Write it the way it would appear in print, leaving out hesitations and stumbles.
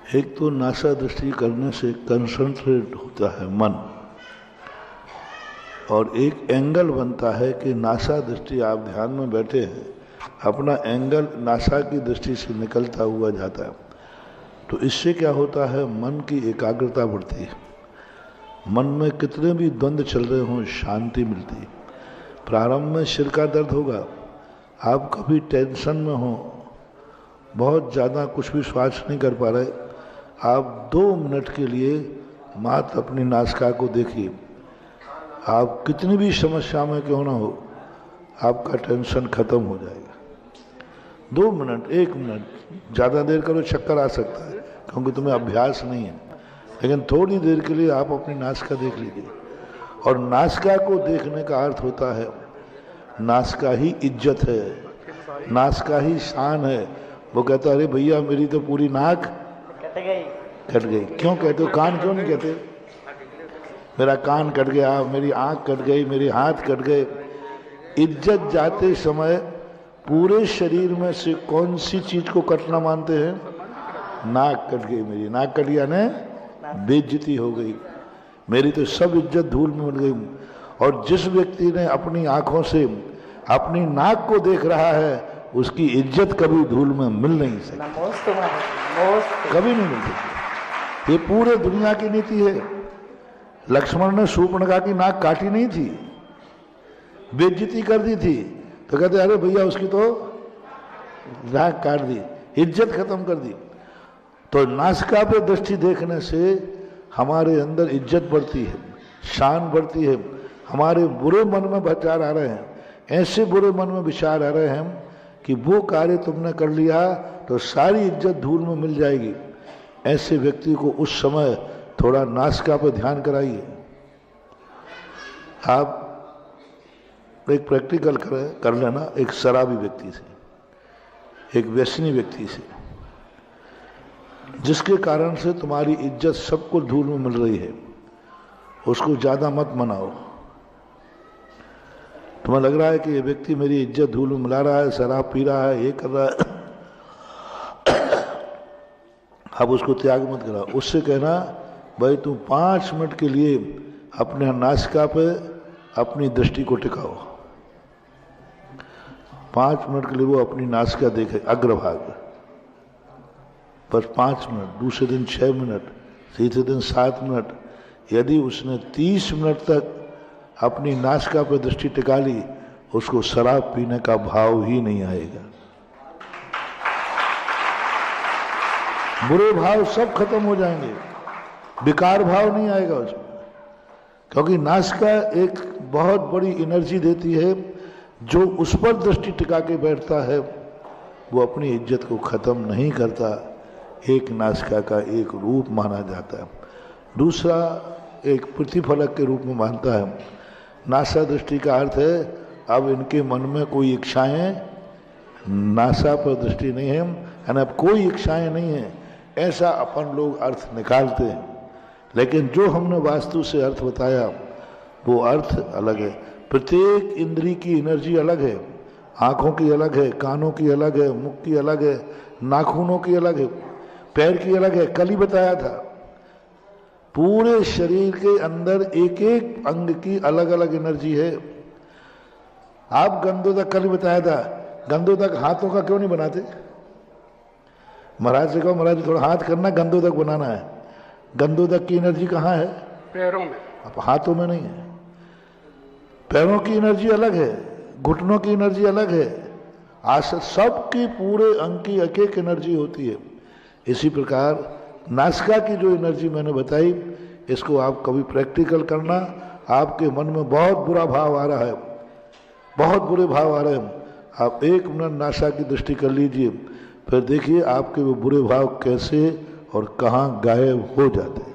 एक तो नासा दृष्टि करने से कंसंट्रेट होता है मन, और एक एंगल बनता है कि नासा दृष्टि, आप ध्यान में बैठे हैं, अपना एंगल नासा की दृष्टि से निकलता हुआ जाता है। तो इससे क्या होता है, मन की एकाग्रता बढ़ती है, मन में कितने भी द्वंद्व चल रहे हों शांति मिलती है। प्रारंभ में सिर का दर्द होगा, आप कभी टेंशन में हो, बहुत ज़्यादा कुछ भी श्वास नहीं कर पा रहे, आप 2 मिनट के लिए मात्र अपनी नासिका को देखिए, आप कितनी भी समस्या में क्यों ना हो, आपका टेंशन खत्म हो जाएगा। 2 मिनट, 1 मिनट, ज़्यादा देर करो चक्कर आ सकता है क्योंकि तुम्हें अभ्यास नहीं है, लेकिन थोड़ी देर के लिए आप अपनी नासिका देख लीजिए। और नासिका को देखने का अर्थ होता है, नासिका ही इज्जत है, नासिका ही शान है। वो कहता है अरे भैया मेरी तो पूरी नाक कट गई। क्यों कहते हो, कान क्यों नहीं कहते? मेरा कान कट गया, मेरी आंख कट गई, मेरे हाथ कट गए। इज्जत जाते समय पूरे शरीर में से कौन सी चीज को कटना मानते हैं? नाक कट गई, मेरी नाक कट गया ने बेइज्जती हो गई, मेरी तो सब इज्जत धूल में उड़ गई। और जिस व्यक्ति ने अपनी आंखों से अपनी नाक को देख रहा है, उसकी इज्जत कभी धूल में मिल नहीं सकती, कभी नहीं मिल सकती। ये पूरे दुनिया की नीति है। लक्ष्मण ने शूर्पणखा की नाक काटी नहीं थी, बेइज्जती कर दी थी, तो कहते अरे भैया उसकी तो नाक काट दी, इज्जत खत्म कर दी। तो नासिका पे दृष्टि देखने से हमारे अंदर इज्जत बढ़ती है, शान बढ़ती है। हमारे बुरे मन में विचार आ रहे हैं, ऐसे बुरे मन में विचार आ रहे हैं कि वो कार्य तुमने कर लिया तो सारी इज्जत धूल में मिल जाएगी। ऐसे व्यक्ति को उस समय थोड़ा नासिका पर ध्यान कराइए। आप एक प्रैक्टिकल कर लेना, एक शराबी व्यक्ति से, एक व्यसनी व्यक्ति से, जिसके कारण से तुम्हारी इज्जत सबको धूल में मिल रही है, उसको ज्यादा मत मनाओ। तुम्हें लग रहा है कि ये व्यक्ति मेरी इज्जत धूल में मिला रहा है, शराब पी रहा है, ये कर रहा है, अब उसको त्याग मत करा। उससे कहना भाई तुम 5 मिनट के लिए अपने नासिका पे अपनी दृष्टि को टिकाओ। 5 मिनट के लिए वो अपनी नासिका देखे, अग्रभाग, बस 5 मिनट, दूसरे दिन 6 मिनट, तीसरे दिन 7 मिनट। यदि उसने 30 मिनट तक अपनी नासिका पर दृष्टि टिका ली, उसको शराब पीने का भाव ही नहीं आएगा, बुरे भाव सब खत्म हो जाएंगे, विकार भाव नहीं आएगा उसमें। क्योंकि नासिका एक बहुत बड़ी एनर्जी देती है, जो उस पर दृष्टि टिका के बैठता है वो अपनी इज्जत को खत्म नहीं करता। एक नासिका का एक रूप माना जाता है, दूसरा एक प्रतिफलक के रूप में मानता है। नासा दृष्टि का अर्थ है अब इनके मन में कोई इच्छाएं, नासा पर दृष्टि नहीं है, यानी अब कोई इच्छाएं नहीं है, ऐसा अपन लोग अर्थ निकालते हैं। लेकिन जो हमने वास्तु से अर्थ बताया वो अर्थ अलग है। प्रत्येक इंद्री की एनर्जी अलग है, आंखों की अलग है, कानों की अलग है, मुख की अलग है, नाखूनों की अलग है, पैर की अलग है। कल ही बताया था, पूरे शरीर के अंदर एक एक अंग की अलग अलग एनर्जी है। आप गंधोदक, कल ही बताया था, गंधोदक हाथों का क्यों नहीं बनाते? महाराज से कहो महाराज थोड़ा हाथ करना, गंधोदक बनाना है। गंधोदक की एनर्जी कहाँ है? पैरों में, अब हाथों में नहीं है। पैरों की एनर्जी अलग है, घुटनों की एनर्जी अलग है, सबकी पूरे अंग की एक एक एनर्जी होती है। इसी प्रकार नासिका की जो एनर्जी मैंने बताई, इसको आप कभी प्रैक्टिकल करना। आपके मन में बहुत बुरा भाव आ रहा है, बहुत बुरे भाव आ रहे हैं, आप 1 मिनट नासिका की दृष्टि कर लीजिए, फिर देखिए आपके वो बुरे भाव कैसे और कहाँ गायब हो जाते हैं।